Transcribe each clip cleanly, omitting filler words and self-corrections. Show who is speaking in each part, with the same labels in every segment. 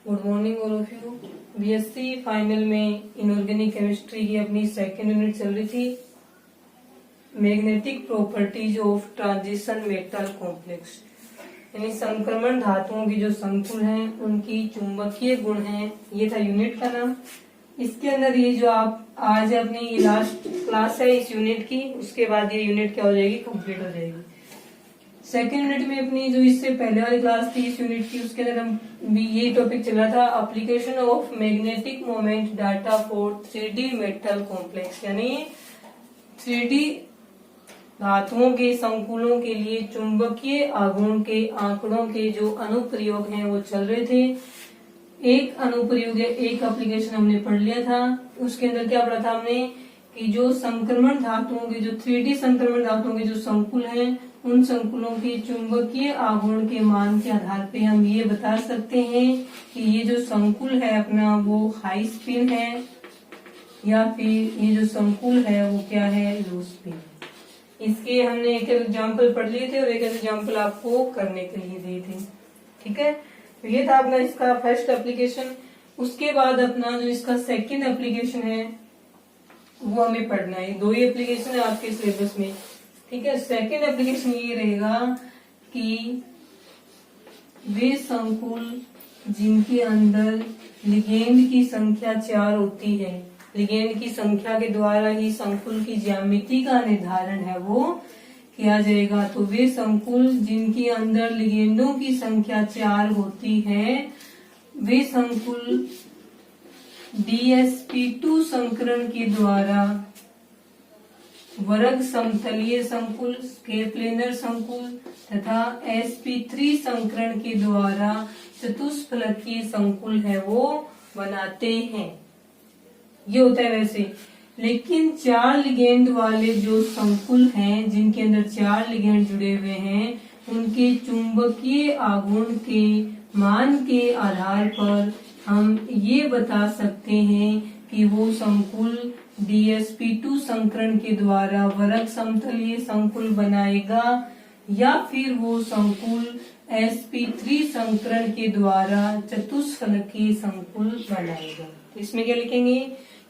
Speaker 1: Good morning all of you. BSc final में inorganic chemistry की अपनी सेकेंड यूनिट चल रही थी, magnetic properties of transition metal complex, यानी संक्रमण धातुओं की जो संकुल हैं उनकी चुंबकीय गुण हैं। ये था यूनिट का नाम। इसके अंदर ये जो आप आज अपनी ये लास्ट क्लास है इस यूनिट की, उसके बाद ये यूनिट क्या हो जाएगी, कंप्लीट हो जाएगी। सेकेंड यूनिट में अपनी जो इससे पहले वाली क्लास थी इस यूनिट की, उसके अंदर हम भी ये टॉपिक चल रहा था, application of magnetic moment data for 3D metal complex, यानी 3D धातुओं के संकुलों के लिए चुंबकीय आघूर्ण के आंकड़ों के जो अनुप्रयोग हैं वो चल रहे थे। एक अनुप्रयोग है, एक एप्लीकेशन हमने पढ़ लिया था। उसके अंदर क्या पढ़ा था हमने कि जो संक्रमण धातुओं के, जो 3D संक्रमण धातुओं के जो संकुल हैं, उन संकुलों के चुंबकीय आघूर्ण के मान के आधार पे हम ये बता सकते हैं कि ये जो संकुल है अपना वो हाई स्पिन है या फिर ये जो संकुल है वो क्या है, लो स्पिन। इसके हमने एक एग्जाम्पल पढ़ लिए थे और एक एग्जाम्पल आपको करने के लिए दिए थे। ठीक है, तो ये था अपना इसका फर्स्ट एप्लीकेशन। उसके बाद अपना जो इसका सेकंड एप्लीकेशन है वो हमें पढ़ना है। दो ही एप्लीकेशन है आपके सिलेबस में। ठीक है, सेकंड एप्लीकेशन ये रहेगा कि वे संकुल जिनके अंदर लिगेंड की संख्या 4 होती है, लिगेंड की संख्या के द्वारा ही संकुल की ज्यामिति का निर्धारण है वो किया जाएगा। तो वे संकुल जिनके अंदर लिगेंडों की संख्या 4 होती है, वे संकुल DsP2 संकरण के द्वारा वर्ग समतलीय संकुल, स्क्वायर प्लेनर संकुल तथा sp3 संकरण के द्वारा चतुष्फलकीय संकुल है वो बनाते हैं। ये होता है वैसे। लेकिन 4 लिगेंड वाले जो संकुल हैं, जिनके अंदर 4 लिगेंड जुड़े हुए हैं, उनके चुंबकीय आघूर्ण के मान के आधार पर हम ये बता सकते हैं कि वो संकुल DsP2 संकरण के द्वारा वर्ग समतलीय संकुल बनाएगा या फिर वो संकुल sp3 संकरण के द्वारा चतुष्फलकीय संकुल बनाएगा। तो इसमें क्या लिखेंगे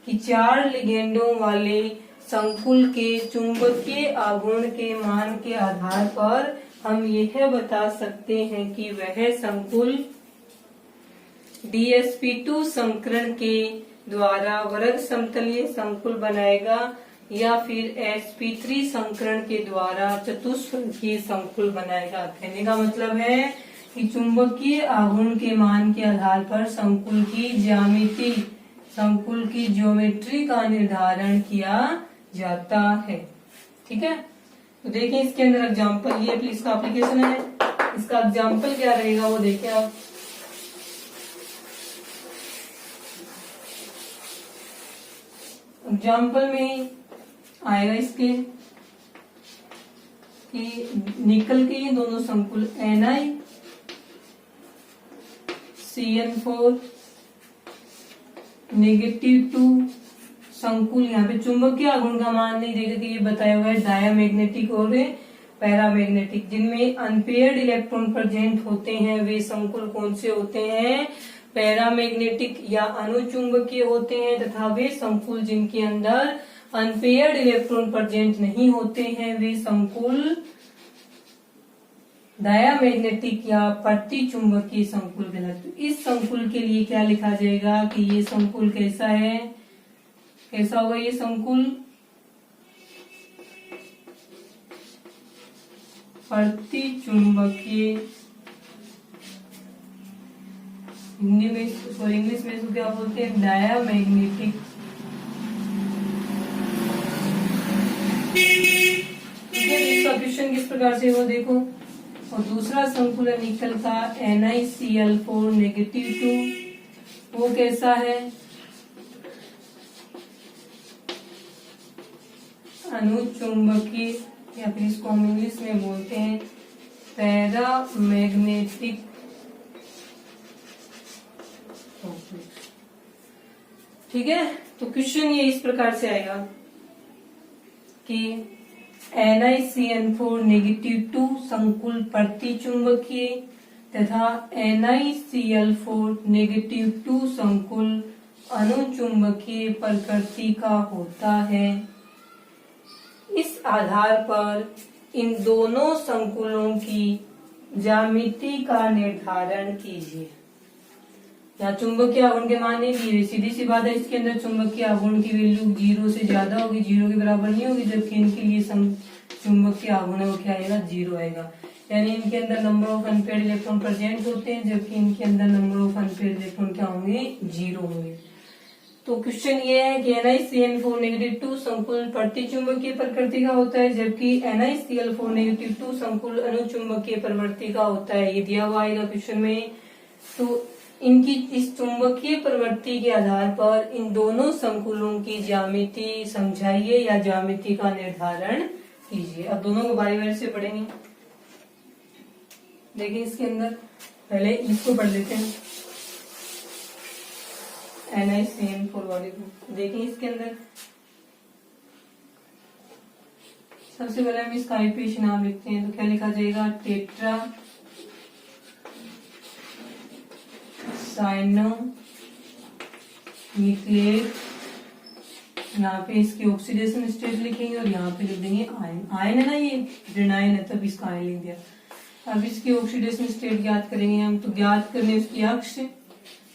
Speaker 1: कि 4 लिगेंडों वाले संकुल के चुंबकीय आघूर्ण के मान के आधार पर हम यह बता सकते हैं कि वह संकुल DsP2 संकरण के द्वारा वर्ग समतलीय संकुल बनाएगा या फिर sp3 संकरण के द्वारा चतुष्फलकीय संकुल बनाएगा। कहने का मतलब है कि चुंबकीय आघूर्ण के मान के आधार पर संकुल की ज्यामिति, संकुल की ज्योमेट्री का निर्धारण किया जाता है। ठीक है, तो देखिए इसके अंदर एग्जाम्पल, ये इसका एप्लीकेशन है। इसका एग्जाम्पल क्या रहेगा वो देखिए आप। एग्जाम्पल में आएगा इसके कि निकल के ये दोनों संकुल NiCN4 -2 संकुल, यहाँ पे चुंबकीय आघूर्ण का मान नहीं देगा कि ये बताया हुआ है डायामैग्नेटिक और पैरामैग्नेटिक, जिनमें अनपेयर्ड इलेक्ट्रॉन प्रेजेंट होते हैं वे संकुल कौन से होते हैं, पैरामैग्नेटिक या अनुचुंबकीय होते हैं, तथा वे संकुल जिनके अंदर अनपेयर्ड इलेक्ट्रॉन प्रेजेंट नहीं होते हैं वे संकुल डायामैग्नेटिक या प्रतिचुंबकीय संकुल कहलाते हैं। इस संकुल के लिए क्या लिखा जाएगा कि ये संकुल कैसा है, कैसा होगा ये संकुल, प्रतिचुंबकीय, हिंदी में और इंग्लिश में इसको क्या बोलते हैं, डायामैग्नेटिक। इसका क्वेश्चन किस प्रकार से हो देखो। और दूसरा संकुल है निकल का NiCl4 -2, वो कैसा है, अनुचुंबकीय या फिर इसको हम इंग्लिश में बोलते हैं पैरामैग्नेटिक। ठीक है, तो क्वेश्चन ये इस प्रकार से आएगा कि NiCN4 -2 संकुल प्रतिचुंबकीय तथा NiCl4 नेगेटिव 2 संकुल अनुचुंबकीय प्रकृति का होता है। इस आधार पर इन दोनों संकुलों की ज्यामिति का निर्धारण कीजिए। या चुंबकीय आघूर्ण के मान दिए, सीधी सी बात है, इसके अंदर चुंबकीय आघूर्ण की वैल्यू 0 से ज्यादा होगी, 0 के बराबर नहीं होगी, जबकि इनके लिए चुंबकीय आघूर्ण है वो क्या आएगा, 0 आएगा। यानी इनके अंदर number of unpaired electron present होते हैं, जबकि इनके अंदर नंबर ऑफ अनपेयर्ड इलेक्ट्रॉन क्या होंगे, 0 होंगे। तो क्वेश्चन ये है कि NiCl4 नेगेटिव 2 संकुल प्रतिचुंबकीय प्रकृति का होता है, जबकि NiCl4 नेगेटिव 2 संकुल अनुचुंबकीय प्रवृत्ति का होता है। ये दिया हुआ आएगा क्वेश्चन में। तो इनकी इस चुंबकीय प्रवृत्ति के आधार पर इन दोनों संकुलों की ज्यामिति समझाइए या ज्यामिति का निर्धारण कीजिए। अब दोनों को बारी बारी से पढ़ेंगे। देखिए इसके अंदर पहले इसको पढ़ लेते हैं, NiCl4 वाले को। देखिए इसके अंदर सबसे पहले हम इसका आईपीएच नाम लिखते हैं, तो क्या लिखा जाएगा, टेट्रा साइनो न्यूक्लिएट। यहाँ पे इसकी ऑक्सीडेशन स्टेट लिखेंगे और यहाँ पे लिख देंगे आयन। आयन है ना, ये ऋण आयन है, तब इसका आयन लिख दिया। अब इसकी ऑक्सीडेशन स्टेट ज्ञात करेंगे हम। तो ज्ञात करने उसकी अक्ष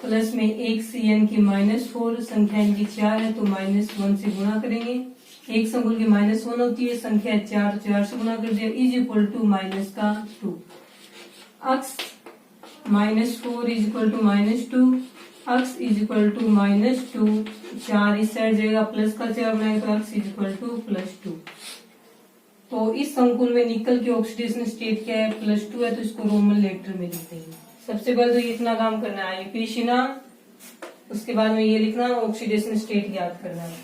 Speaker 1: प्लस में एक Cn की -4, संख्या इनकी 4 है तो -1 से गुणा करेंगे। एक संकुल की -1 होती है, संख्या 4 तो 4 से गुणा कर दिया, इज इक्वल टू -2। अक्ष -4 इज इक्वल टू -2, अक्ष इज इक्वल टू -2, 4 इस साइड जाएगा, प्लस का 4 बनाएगा तो अक्ष इज इक्वल टू +2। तो इस संकुल में निकल की ऑक्सीडेशन स्टेट क्या है, +2 है, तो इसको रोमन लेटर में लिख देंगे। सबसे पहले तो ये इतना काम करना है, आईपीएच नाम, उसके बाद में ये लिखना ऑक्सीडेशन स्टेट याद करना है।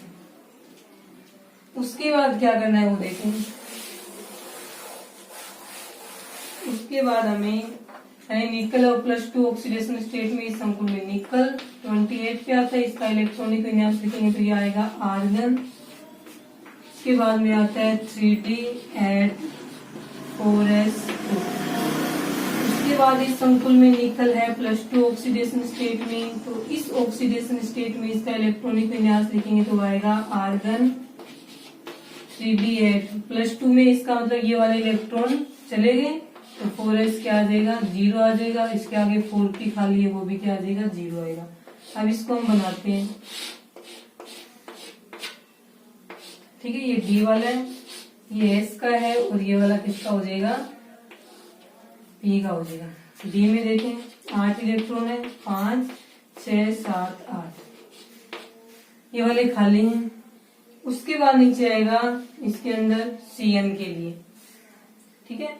Speaker 1: उसके बाद क्या करना है वो देखेंगे। उसके बाद हमें निकल और +2 ऑक्सीडेशन स्टेट में इस संकुल में निकल 28 पे आता है, इसका इलेक्ट्रॉनिक विन्यास लिखेंगे तो ये आएगा आर्गन। इसके बाद में आता है 3D8 4s2। उसके बाद इस संकुल में निकल है +2 ऑक्सीडेशन स्टेट में, तो इस ऑक्सीडेशन स्टेट में इसका इलेक्ट्रॉनिक विन्यास लिखेंगे तो आएगा आर्गन 3D8। +2 में इसका मतलब ये वाले इलेक्ट्रॉन चले गए तो 4s क्या आ जाएगा, 0 आ जाएगा। इसके आगे 4p खाली है, वो भी क्या आ जाएगा, 0 आएगा। अब इसको हम बनाते हैं, ठीक है। ये D वाला है, ये S का है, और ये वाला किसका हो जाएगा, P का हो जाएगा। D में देखें 8 इलेक्ट्रॉन है, 5 6 7 8, ये वाले खाली हैं। उसके बाद नीचे आएगा इसके अंदर Cn के लिए, ठीक है,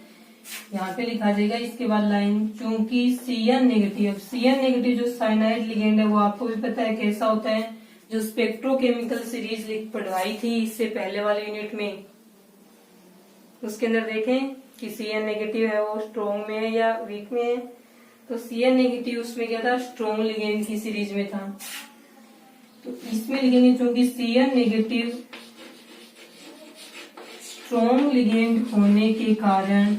Speaker 1: यहाँ पे लिखा जाएगा। इसके बाद लाइन, चूंकि Cn नेगेटिव, अब Cn नेगेटिव जो साइनाइड लिगेंड है वो आपको भी पता है कैसा होता है, जो स्पेक्ट्रोकेमिकल सीरीज पढ़वाई थी इससे पहले वाले यूनिट में, उसके अंदर देखें कि Cn नेगेटिव है वो स्ट्रॉन्ग में है या वीक में है। तो Cn नेगेटिव उसमें क्या था, स्ट्रॉन्ग लिगेंड की सीरीज में था। तो इसमें लिखेंगे चूंकि Cn नेगेटिव स्ट्रॉन्ग लिगेंड होने के कारण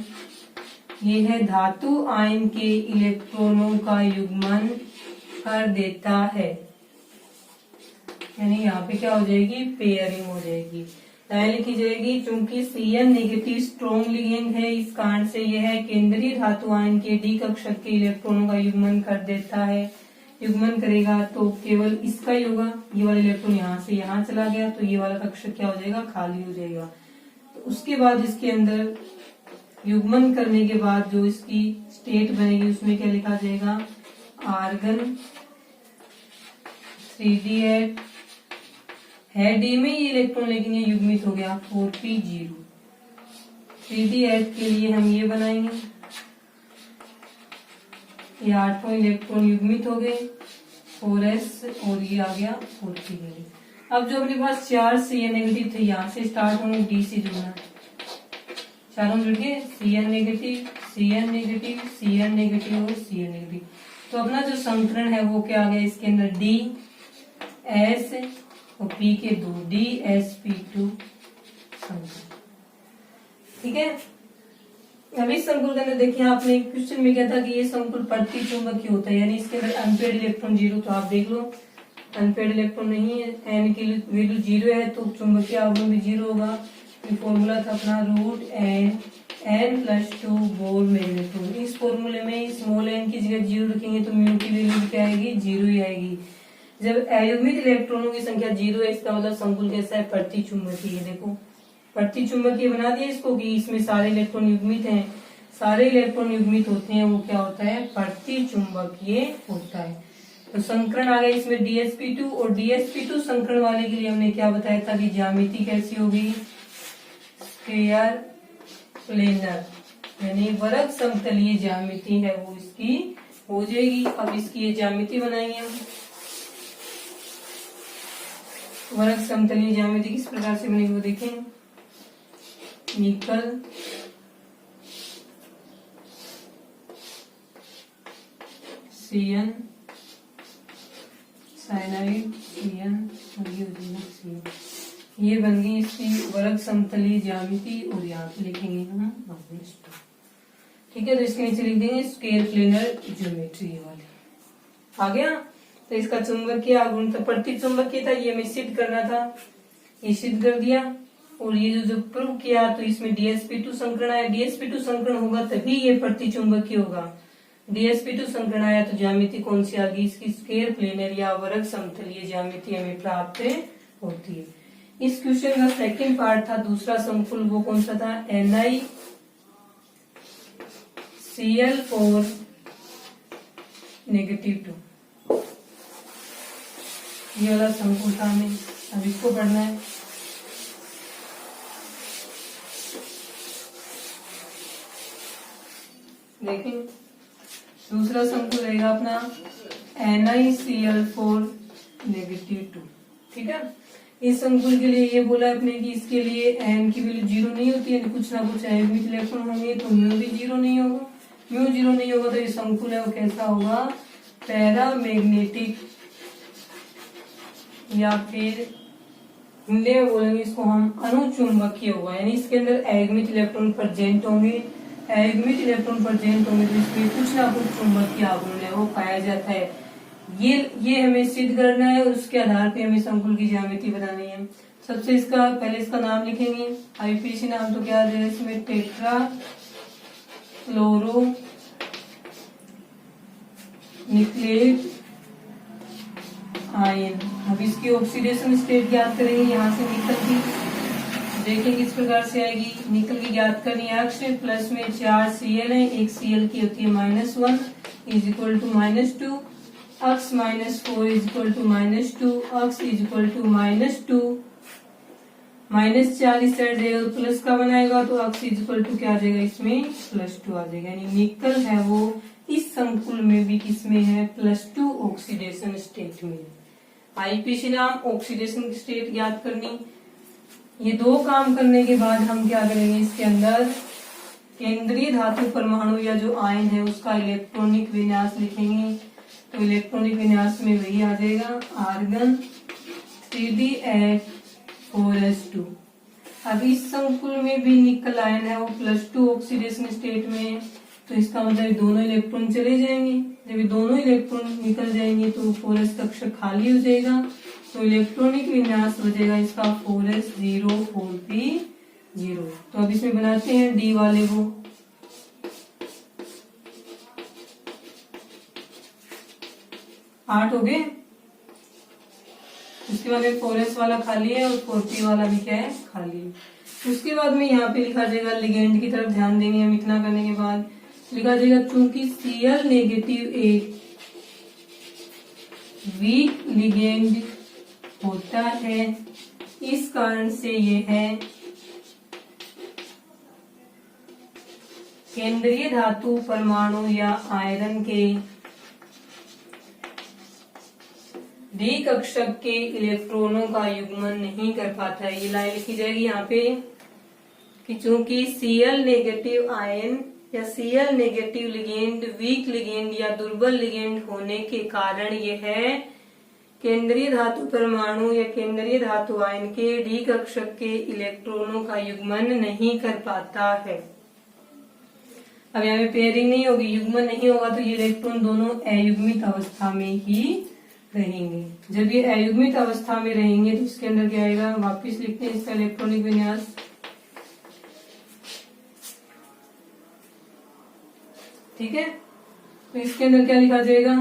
Speaker 1: यह है धातु आयन के इलेक्ट्रॉनों का युग्मन कर देता है, यानी यहाँ पे क्या हो जाएगी, पेयरिंग हो जाएगी। लाइन लिखी जाएगी, चूंकि Cn नेगेटिव स्ट्रॉन्ग लिगेंड है, इस कारण से यह केंद्रीय धातु आयन के D कक्षक के इलेक्ट्रॉनों का युग्मन कर देता है। युग्मन करेगा तो केवल इसका ही होगा, ये वाला इलेक्ट्रॉन यहाँ से यहाँ चला गया तो ये वाला कक्षक क्या हो जाएगा, खाली हो जाएगा। तो उसके बाद इसके अंदर युग्मन करने के बाद जो इसकी स्टेट बनेगी उसमें क्या लिखा जाएगा, आर्गन 3D8 है D में, ये इलेक्ट्रॉन लेकिन ये युग्मित हो गया 4p0। 3D8 के लिए हम ये बनाएंगे, ये 8 इलेक्ट्रॉन युग्मित हो गए 4s और ये आ गया 4p के लिए। अब जो अपने पास 4 Cn नेगेटिव थे यहाँ से स्टार्ट होंगे, D से जुड़ना, चारों जुड़ गए, Cn negative Cn negative Cn negative और Cn नेगेटिव। तो अपना जो संकरण है वो क्या आ गया, इसके अंदर D S और P के 2 DsP2 संकरण, ठीक है। अब इस संकुल के अंदर देखिए आपने क्वेश्चन में क्या था कि ये संकुल प्रति चुंबकीय होता है, यानी इसके अंदर अनपेड इलेक्ट्रॉन जीरो, तो आप देख लो अनपेड इलेक्ट्रॉन नहीं है, एन की वैल्यू जीरो है तो चुंबकीय आघूर्ण भी जीरो होगा। ये फॉर्मूला था अपना root n plus 2 Bohr magneton. इस फॉर्मूले में स्मॉल एन की जगह जीरो रखेंगे तो म्यू की वैल्यू क्या आएगी, जीरो ही आएगी। जब अयुग्मित इलेक्ट्रॉनों की संख्या जीरो है इसका मतलब संकुल कैसा है, प्रति चुंबकीय। देखो प्रति चुंबकीय बना दिया इसको कि इसमें सारे इलेक्ट्रॉन युग्मित हैं, सारे इलेक्ट्रॉन युग्मित होते हैं, वो क्या होता है, प्रति चुंबकीय होता है। तो संकरण आ गया इसमें DsP2, और DsP2 संकरण वाले के लिए हमने क्या बताया था कि ज्यामिति कैसी होगी, स्फीयर प्लेनर, यानी वर्ग समतलीय ज्यामिति है वो इसकी हो जाएगी। अब इसकी ये ज्यामिति बनाएंगे हम। वर्ग समतलीय ज्यामिति किस प्रकार से बनेगी वो देखें। निकल Cn साइनाइड Cn और ये हो जाएगा Cn। ये बन गई इसकी वर्ग समतलीय ज्यामिति, और यहाँ पे लिखेंगे हम -2। ठीक है, तो इसके नीचे लिख देंगे स्क्वायर प्लेनर ज्योमेट्री वाले। आ गया। तो इसका चुंबकीय आघूर्ण था, प्रति चुंबकीय था, ये हमें सिद्ध करना था, ये सिद्ध कर दिया। और ये जो प्रूव किया तो इसमें DsP2 संकरण आया, DsP2 संकरण होगा तभी ये प्रति चुंबकीय होगा। DsP2 संकरण आया तो ज्यामिति कौन सी आ गई, इसकी स्क्वायर प्लेनर या वर्ग समतलीय ज्यामिति हमें प्राप्त होती है। इस क्वेश्चन का सेकंड पार्ट था, दूसरा संकुल, वो कौन सा था, NiCl4 -2। ये वाला संकुल था हमें, अब इसको पढ़ना है। देखें दूसरा संकुल रहेगा अपना NiCl4 -2। ठीक है, इस संकुल के लिए ये बोला अपने कि इसके लिए एन की वैल्यू जीरो नहीं होती है, कुछ ना कुछ अयुग्मित इलेक्ट्रॉन होंगे तो म्यू भी जीरो नहीं होगा। म्यू जीरो नहीं होगा तो ये संकुल है वो कैसा होगा, पैरामैग्नेटिक, या फिर हिंदी में बोलेंगे इसको हम अनुचुंबकीय होगा। यानी इसके अंदर अयुग्मित इलेक्ट्रॉन प्रेजेंट होंगे, अयुग्मित इलेक्ट्रॉन प्रेजेंट होंगे तो इसमें कुछ ना कुछ चुंबकीय आघूर्ण है वो पाया जाता है। ये हमें सिद्ध करना है, उसके आधार पे हमें संकुल की ज्यामिति बनानी है। सबसे इसका पहले इसका नाम लिखेंगे, आईपीसी नाम तो क्या है इसमें, टेट्रा क्लोरो निक्लेट आयन। अब इसकी ऑक्सीडेशन स्टेट ज्ञात करेंगे, यहाँ से निकल की देखेंगे किस प्रकार से आएगी। निकल की ज्ञात करनी है, अक्ष प्लस में 4 Cl है, एक Cl की होती है -1 इज इक्वल टू -2, अक्स -4 इज इक्वल टू -2, अक्स इज इक्वल टू -2, -4 इस साइड जाएगा तो प्लस का बनाएगा तो अक्स इज इक्वल टू क्या आ जाएगा, इसमें +2 आ जाएगा। यानी निकल है वो इस संकुल में भी किसमें है, +2 ऑक्सीडेशन स्टेट में। आईपीसी नाम, ऑक्सीडेशन स्टेट ज्ञात करनी। ये दो काम करने के बाद हम क्या करेंगे, इसके अंदर केंद्रीय धातु परमाणु या जो आयन है उसका इलेक्ट्रॉनिक विन्यास लिखेंगे। तो इलेक्ट्रॉनिक विन्यास में वही आ जाएगा, आर्गन 3D4S2। अब इस संकुल में भी निकल आयन है वो +2 ऑक्सीडेशन स्टेट में, तो इसका मतलब दोनों इलेक्ट्रॉन चले जाएंगे। जब ये दोनों इलेक्ट्रॉन निकल जाएंगे तो 4s कक्षा खाली हो जाएगा, तो इलेक्ट्रॉनिक विन्यास हो जाएगा इसका 4s0 4p0। तो अब इसमें बनाते हैं डी वाले को। आठ हो गए, उसके बाद में 4s वाला खाली है और 4p वाला भी क्या है, खाली है। उसके बाद में यहाँ पे लिखा जाएगा, लिगेंड की तरफ ध्यान देंगे हम। इतना करने के बाद लिखा जाएगा चूंकि Cl नेगेटिव एक वीक लिगेंड होता है, इस कारण से ये है केंद्रीय धातु परमाणु या आयरन के डी कक्षक के इलेक्ट्रॉनों का युग्मन नहीं कर पाता है। ये लाइन लिखी जाएगी यहाँ पे कि चूंकि Cl नेगेटिव आयन या Cl negative ligand weak ligand या दुर्बल लिगेंड होने के कारण यह है केंद्रीय धातु परमाणु या केंद्रीय धातु आयन के डी कक्षक के इलेक्ट्रॉनों का युग्मन नहीं कर पाता है। अब यहाँ पे पेयरिंग नहीं होगी, युग्मन नहीं होगा, तो ये इलेक्ट्रॉन दोनों अयुग्मित अवस्था में ही रहेंगे। जब ये अयुग्मित अवस्था में रहेंगे तो इसके अंदर क्या आएगा, वापिस लिखते हैं इसका इलेक्ट्रॉनिक विन्यास। ठीक है, तो इसके अंदर क्या लिखा जाएगा,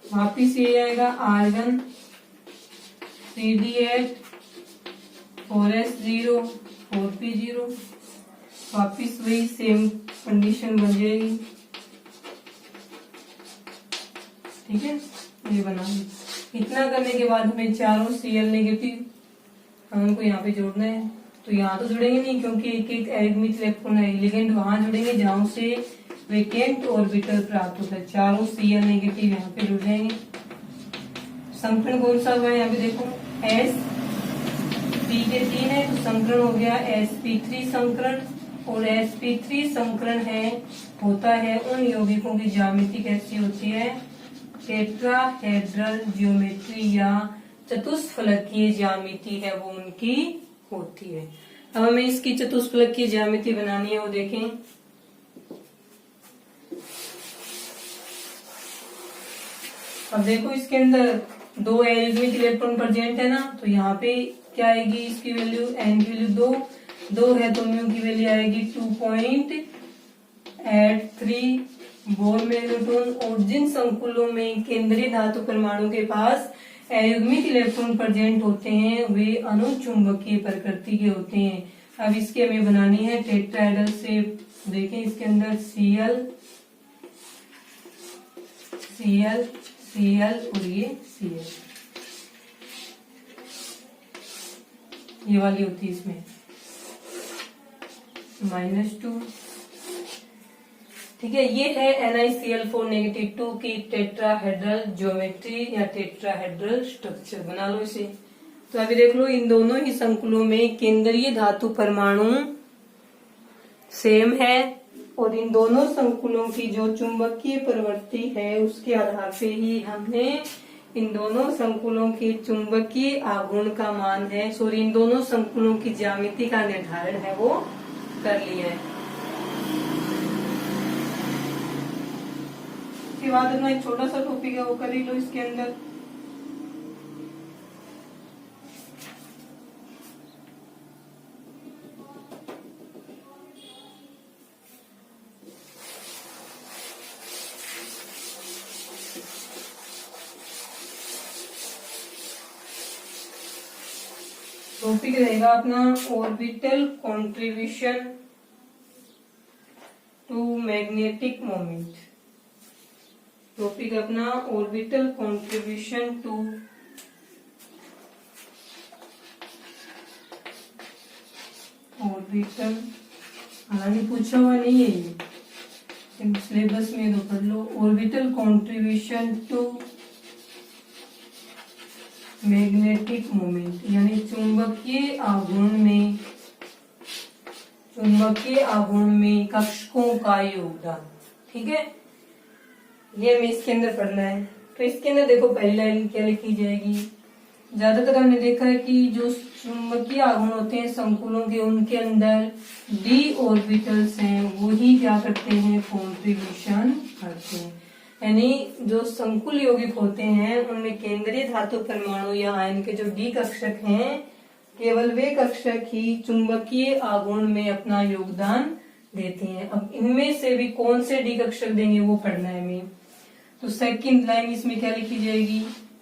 Speaker 1: वापिस ये आएगा आर्गन 3D8 4s0 4p0, वापिस वही सेम कंडीशन बन जाएगी। ठीक है, ये बना ली। इतना करने के बाद हमें चारों Cl नेगेटिव हम उनको यहाँ पे जोड़ना है। तो यहाँ तो जुड़ेंगे नहीं क्योंकि एक एक अयुग्मित इलेक्ट्रॉन है, लिगेंड वहां जुड़ेंगे जहां से वेकेंट ऑर्बिटल प्राप्त होता है। चारों Cl नेगेटिव यहाँ पे जुड़ जाएंगे। संकरण कौन सा हुआ है, यहाँ पे देखो sp के 3 है, तो संकरण हो गया sp3 संकरण। और sp3 संकरण होता है उन यौगिकों की ज्यामिति कैसी होती है, टेट्राहेड्रल ज्योमेट्री या चतुष्फलकीय ज्यामिति है वो उनकी होती है। अब हमें इसकी चतुष्फलकीय ज्यामिति बनानी है, वो देखें। अब देखो इसके अंदर 2 अयुग्मित इलेक्ट्रॉन प्रेजेंट है ना, तो यहाँ पे क्या आएगी, इसकी वैल्यू n की वैल्यू 2 है, तो म्यू की वैल्यू आएगी 2.83 बोर मैग्नेट्रॉन। और जिन संकुलों में केंद्रीय धातु परमाणु के पास अयुग्मित इलेक्ट्रॉन प्रेजेंट होते हैं वे अनुचुंबकीय प्रकृति के होते हैं। अब इसकी हमें बनानी है टेट्राहेड्रल शेप। देखें इसके अंदर Cl Cl Cl और ये Cl, ये वाली होती है इसमें -2। ठीक है, ये है NiCl4 -2 की टेट्राहेड्रल ज्योमेट्री या टेट्राहेड्रल स्ट्रक्चर। बना लो इसे। तो अभी देख लो, इन दोनों ही संकुलों में केंद्रीय धातु परमाणु सेम है और इन दोनों संकुलों की जो चुंबकीय प्रवृत्ति है उसके आधार पे ही हमने इन दोनों संकुलों के चुंबकीय आघूर्ण का मान है, सॉरी इन दोनों संकुलों की ज्यामिति का निर्धारण है वो कर लिया है। इसके बाद अपना एक छोटा सा टॉपिक है वो कर ही लो इसके अंदर। टॉपिक रहेगा अपना orbital contribution to magnetic moment. Topic अपना ऑर्बिटल कंट्रीब्यूशन टू ऑर्बिटल, हालांकि पूछा हुआ नहीं है ये, सिलेबस में तो पढ़ लो। Orbital contribution to magnetic moment यानी चुंबकीय आघूर्ण में कक्षकों का योगदान। ठीक है, ये हमें इसके अंदर पढ़ना है। तो इसके अंदर देखो पहली लाइन क्या लिखी जाएगी, ज्यादातर हमने देखा है कि जो चुंबकीय आघूर्ण होते हैं संकुलों के, उनके अंदर d ऑर्बिटल्स हैं वो ही क्या करते हैं, कॉन्ट्रीब्यूशन करते हैं। यानी जो संकुल यौगिक होते हैं उनमें केंद्रीय धातु परमाणु या आयन के जो d कक्षक हैं केवल वे कक्षक ही चुंबकीय आघूर्ण में अपना योगदान देते हैं। अब इनमें से भी कौन से d कक्षक देंगे वो पढ़ना है हमें। तो सेकंड लाइन इसमें क्या लिखी जाएगी,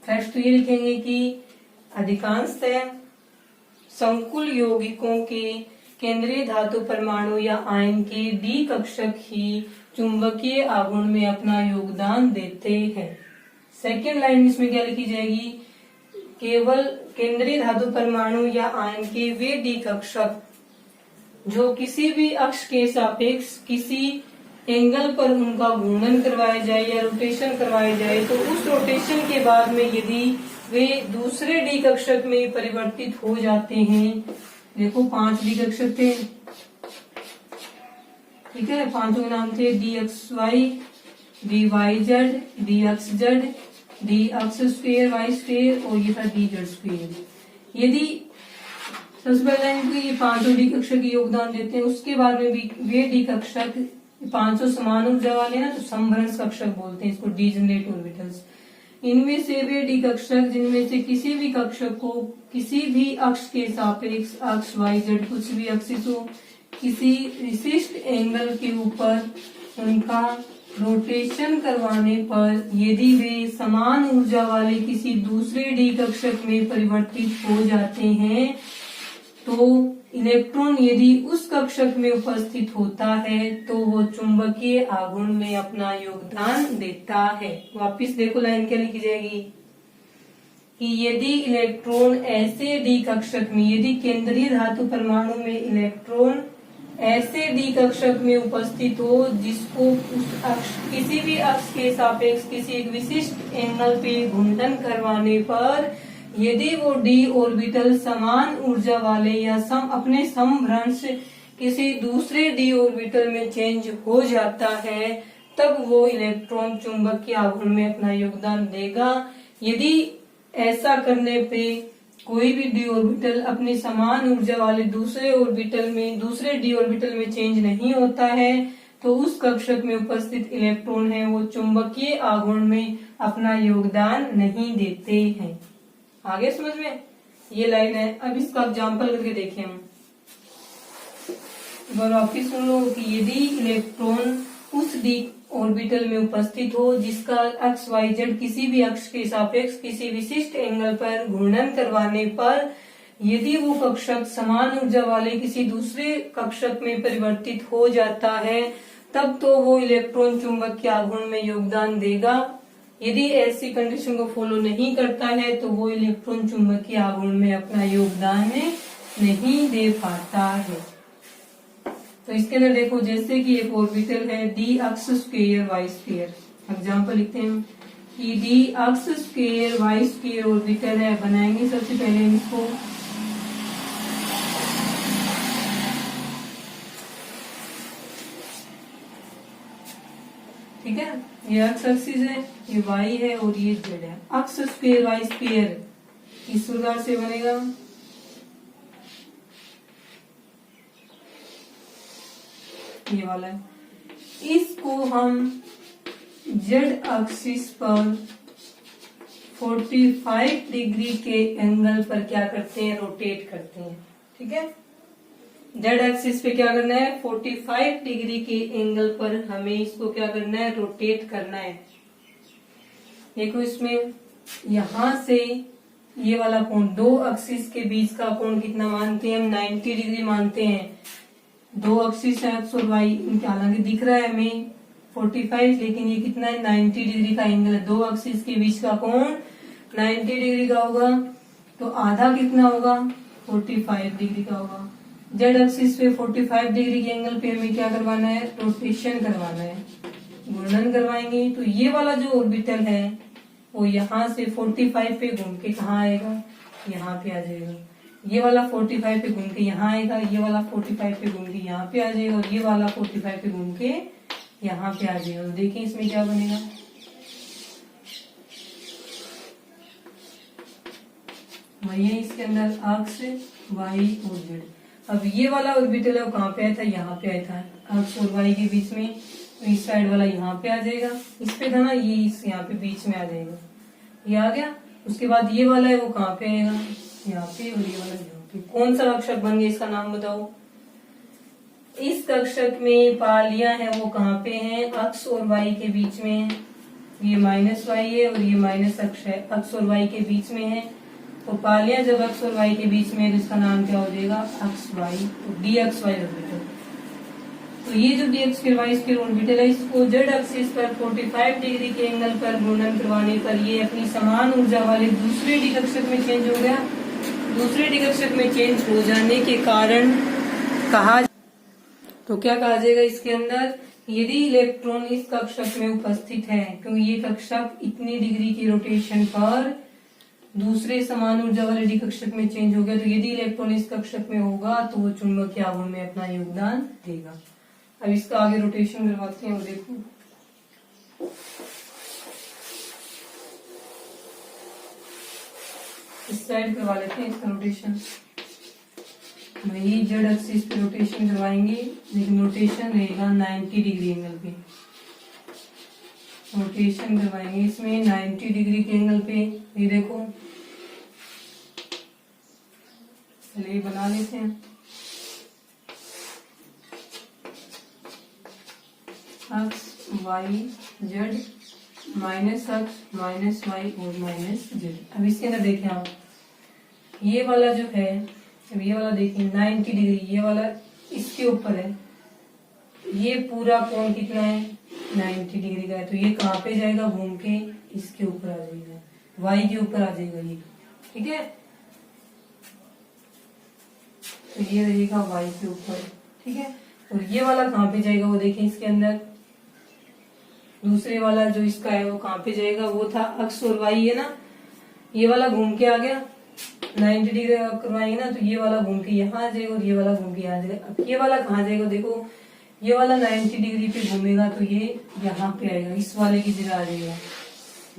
Speaker 1: फर्स्ट तो ये लिखेंगे कि अधिकांशतः संकुल यौगिकों के केंद्रीय धातु परमाणु या आयन के d कक्षक ही चुंबकीय आघूर्ण में अपना योगदान देते हैं। सेकेंड लाइन इसमें क्या लिखी जाएगी, केवल केंद्रीय धातु परमाणु या आयन के वे d कक्षक जो किसी भी अक्ष के सापेक्ष किसी एंगल पर उनका घूर्णन करवाया जाए या रोटेशन करवाया जाए तो उस रोटेशन के बाद में यदि वे दूसरे d कक्षक में परिवर्तित हो जाते हैं, देखो 5 d कक्षक थे, ठीक है, 5 के नाम थे dxy, dyz, dxz, dx square y square और ये था dz स्क्वायर। यदि सबसे पहले इनको ये पांचों डी कक्षक योगदान देते हैं, उसके बाद में भी वे डी कक्षक पांचों समान ऊर्जा वाले ना, तो समभ्रंश कक्षक बोलते हैं इसको, डीजनरेट ऑर्बिटल्स। इनमें से वे डी कक्षक जिनमें से किसी भी कक्षक को किसी भी अक्ष के सापेक्ष, अक्ष वाई जेड कुछ भी एक्सिस हो, किसी विशिष्ट एंगल के ऊपर उनका रोटेशन करवाने पर यदि वे समान ऊर्जा वाले किसी दूसरे डी कक्षक में परिवर्तित हो जाते हैं, तो इलेक्ट्रॉन यदि उस कक्षक में उपस्थित होता है तो वो चुंबकीय आघूर्ण में अपना योगदान देता है। वापिस देखो लाइन क्या लिखी जाएगी कि यदि इलेक्ट्रॉन ऐसे डी कक्षक में, यदि केंद्रीय धातु परमाणु में इलेक्ट्रॉन ऐसे डी कक्षक में उपस्थित हो जिसको उस अक्ष, किसी भी अक्ष के सापेक्ष किसी एक विशिष्ट एंगल पे घूर्णन करवाने पर यदि वो डी ऑर्बिटल समान ऊर्जा वाले या अपने समभ्रंश किसी दूसरे डी ऑर्बिटल में चेंज हो जाता है, तब वो इलेक्ट्रॉन चुंबकीय आघूर्ण में अपना योगदान देगा। यदि ऐसा करने पे कोई भी डी ऑर्बिटल अपने समान ऊर्जा वाले दूसरे डी ऑर्बिटल में चेंज नहीं होता है, तो उस कक्षक में उपस्थित इलेक्ट्रॉन है वो चुंबकीय आघूर्ण में अपना योगदान नहीं देते हैं। आगे समझ में ये लाइन है। अब इसका एग्जाम्पल करके देखें हम, वापिस सुन लो कि यदि इलेक्ट्रॉन उस डी ऑर्बिटल में उपस्थित हो जिसका अक्ष वाई जेड किसी भी अक्ष के सापेक्ष किसी विशिष्ट एंगल पर घूर्णन करवाने पर यदि वो कक्षक समान ऊर्जा वाले किसी दूसरे कक्षक में परिवर्तित हो जाता है, तब तो वो इलेक्ट्रॉन चुंबकीय आघूर्ण में योगदान देगा। यदि ऐसी कंडीशन को फॉलो नहीं करता है तो वो इलेक्ट्रॉन चुंबकीय आघूर्ण में अपना योगदान नहीं दे पाता है। तो इसके अंदर देखो, जैसे कि एक ऑर्बिटल है डी अक्ष स्क्वायर वाई स्क्वायर, एग्जांपल लिखते हैं कि डी अक्ष स्क्वायर वाई स्क्वायर ऑर्बिटल है। बनाएंगे सबसे पहले इसको, ठीक है, ये अक्ष एक्सिस है, ये वाई है और ये जेड है। अक्ष स्क्वायर वाई स्क्वायर इस प्रकार से बनेगा, ये वाला है। इसको हम जेड एक्सिस पर 45 डिग्री के एंगल पर क्या करते हैं, रोटेट करते हैं। ठीक है, जेड एक्सिस पे क्या करना है, 45 डिग्री के एंगल पर हमें इसको क्या करना है, रोटेट करना है। देखो इसमें यहां से ये वाला कोण, दो एक्सिस के बीच का कोण कितना मानते हैं हम, 90 डिग्री मानते हैं। दो एक्सिस है एक्स और वाई, हालांकि दिख रहा है हमें 45, लेकिन ये कितना है, 90 डिग्री का एंगल है। दो एक्सिस के बीच का कोण 90 डिग्री का होगा, तो आधा कितना होगा, 45 डिग्री का होगा। जेड एक्सिस पे 45 डिग्री के एंगल पे हमें क्या करवाना है, रोटेशन करवाना है, घूर्णन करवाएंगे। तो ये वाला जो ऑर्बिटल है वो यहाँ से 45 पे घूम के कहाँ आएगा, यहाँ पे आ जाएगा। ये वाला 45 पे घूम के यहाँ आएगा, ये वाला 45 पे घूम के यहाँ पे आ जाएगा, और ये वाला 45 पे घूम के यहाँ पे आ जाएगा। देखिए इसमें क्या बनेगा, वही है इसके अंदर अक्ष वाई और जेड। अब ये वाला ऑर्बिटल है वो कहाँ पे आया था, यहाँ पे आया था, अक्ष और वाई के बीच में। इस साइड वाला यहाँ पे आ जाएगा, इस पे था ना, ये इस यहाँ पे बीच में आ जाएगा, ये आ गया। उसके बाद ये वाला है वो कहाँ पे आएगा, यहाँ पे, और ये वाला यहाँ पे। कौन सा कक्षक बन गया, इसका नाम बताओ। इस कक्षक में पालियां हैं वो कहाँ पे हैं, अक्ष और वाई के बीच में है। ये माइनस वाई है और ये माइनस अक्ष है, अक्ष और वाई के बीच में है। तो पालियां जब अक्ष और वाई के बीच में है तो इसका नाम क्या हो जाएगा, अक्ष वाई, तो डी एक्स वाई ऑर्बिटल। तो ये जो d x y square orbital है, इसको जेड एक्सिस पर 45 डिग्री के एंगल पर घूर्णन करवाने पर ये अपनी समान ऊर्जा वाले दूसरे डी कक्षक में चेंज हो गया। दूसरे डी कक्षक में चेंज हो जाने के कारण तो क्या कहा जाएगा इसके अंदर, यदि इलेक्ट्रॉन इस कक्षक में उपस्थित है, क्योंकि ये कक्षक इतनी डिग्री की रोटेशन पर दूसरे समान ऊर्जा वाले डी कक्षक में चेंज हो गया, तो यदि इलेक्ट्रॉन इस कक्षक में होगा तो वो चुंबकीय आघूर्ण में अपना योगदान देगा। अब इसका आगे रोटेशन करवाते हैं, वो देखो। इस साइड करवा लेते हैं इसका रोटेशन। वही जेड एक्सिस पे रोटेशन करवाएंगे, लेकिन रोटेशन रहेगा 90 डिग्री एंगल पे। रोटेशन करवाएंगे इसमें 90 डिग्री के एंगल पे। ये देखो, चलिए बना लेते हैं। X y z minus x minus y और माइनस जेड। अब इसके अंदर देखें आप, ये वाला जो है, अब ये वाला देखिए 90 डिग्री, ये वाला इसके ऊपर है, ये पूरा कोण कितना है 90 डिग्री का है। तो ये कहाँ पे जाएगा, घूम के इसके ऊपर आ जाएगा, वाई के ऊपर आ जाएगा ये, ठीक है। तो ये रहेगा वाई के ऊपर, ठीक है। और ये वाला कहाँ पे जाएगा वो देखिए, इसके अंदर दूसरे वाला जो इसका है वो कहाँ पे जाएगा, वो था एक्स और वाई है ना, ये वाला घूम के आ गया 90 डिग्री करवाएंगे ना, तो ये वाला घूम के यहाँ आ जाएगा और ये वाला घूम के यहाँ आ जाएगा। अब ये वाला कहाँ जाएगा, देखो ये वाला 90 डिग्री पे घूमेगा तो ये यहाँ पे आएगा, इस वाले की जगह आ जाएगा,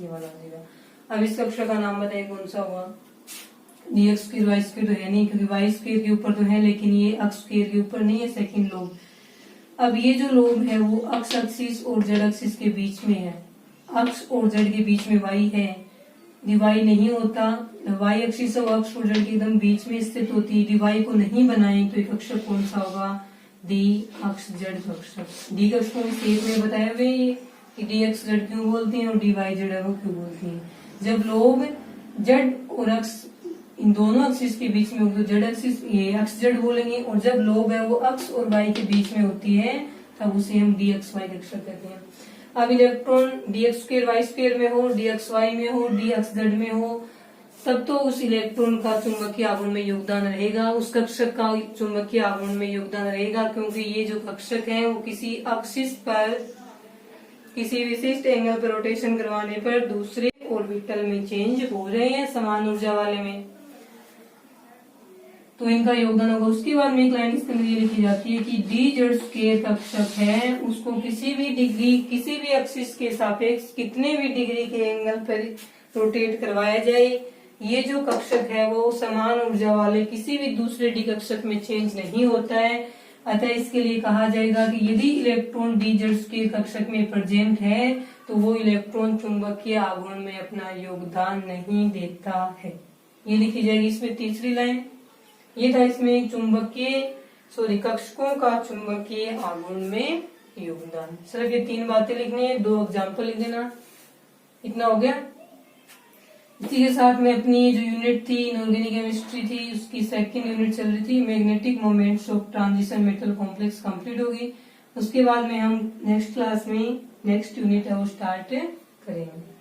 Speaker 1: ये वाला आ जाएगा। अब इस कक्षा का नाम बताइए कौन सा हुआ, dx स्क्वायर वाई स्क्वायर तो है नहीं, क्योंकि वाई स्क्वायर के ऊपर तो है, लेकिन ये एक्स स्क्वायर के ऊपर नहीं है, सेकंड लोब। अब ये जो लोब है वो एक्स एक्सिस और जेड एक्सिस के बीच में है, एक्स और जेड के बीच में वाई है, डिवाई नहीं होता, वाई एक्सिस और एक्स और जेड के एकदम बीच में स्थित होती है, डिवाई को नहीं बनाए तो एक अक्षर कौन सा होगा, डी अक्ष जेड अक्षर। डी अक्ष को स्टेप में बताया हुए कि डी एक्स जेड क्यों बोलते हैं और डी वाई जेड एरो क्यों बोलते हैं। जब लोब जेड और एक्स इन दोनों एक्सिस के बीच में होगी तो जेड एक्सिस ये एक्स जेड बोलेंगे, और जब लोब है वो एक्स और वाई के बीच में होती है तब उसे हम डी एक्स वाई अक्षर कहते हैं। अब electron d x square y square में हो, डी एक्स वाई में हो, डी एक्स जेड में हो, तब तो उस इलेक्ट्रॉन का चुंबकीय आघूर्ण में योगदान रहेगा, उस कक्षक का चुंबकीय आघूर्ण में योगदान रहेगा, क्योंकि ये जो कक्षक है वो किसी एक्सिस पर किसी विशिष्ट एंगल पर रोटेशन करवाने पर दूसरे ऑर्बिटल में चेंज हो रहे हैं समान ऊर्जा वाले में, तो इनका योगदान होगा। उसके बाद में एक लाइन इसके अंदर ये लिखी जाती है कि डी जेड स्क्वायर कक्षक है, उसको किसी भी डिग्री किसी भी एक्सिस के सापेक्ष कितने भी डिग्री के एंगल पर रोटेट करवाया जाए, ये जो कक्षक है वो समान ऊर्जा वाले किसी भी दूसरे डी कक्षक में चेंज नहीं होता है। अतः इसके लिए कहा जाएगा कि यदि इलेक्ट्रॉन डी जेड स्क्वायर कक्षक में प्रेजेंट है तो वो इलेक्ट्रॉन चुंबकीय आघूर्ण में अपना योगदान नहीं देता है। ये लिखी जाएगी इसमें तीसरी लाइन। ये था इसमें कक्षकों का चुंबकीय आघूर्ण में योगदान। सिर्फ ये 3 बातें लिखनी है, 2 एग्जाम्पल लिख देना, इतना हो गया। इसी के साथ में अपनी जो यूनिट थी इनऑर्गेनिक केमिस्ट्री थी उसकी सेकंड यूनिट चल रही थी magnetic moments of transition metal complex complete होगी। उसके बाद में हम नेक्स्ट क्लास में नेक्स्ट यूनिट है वो स्टार्ट करेंगे।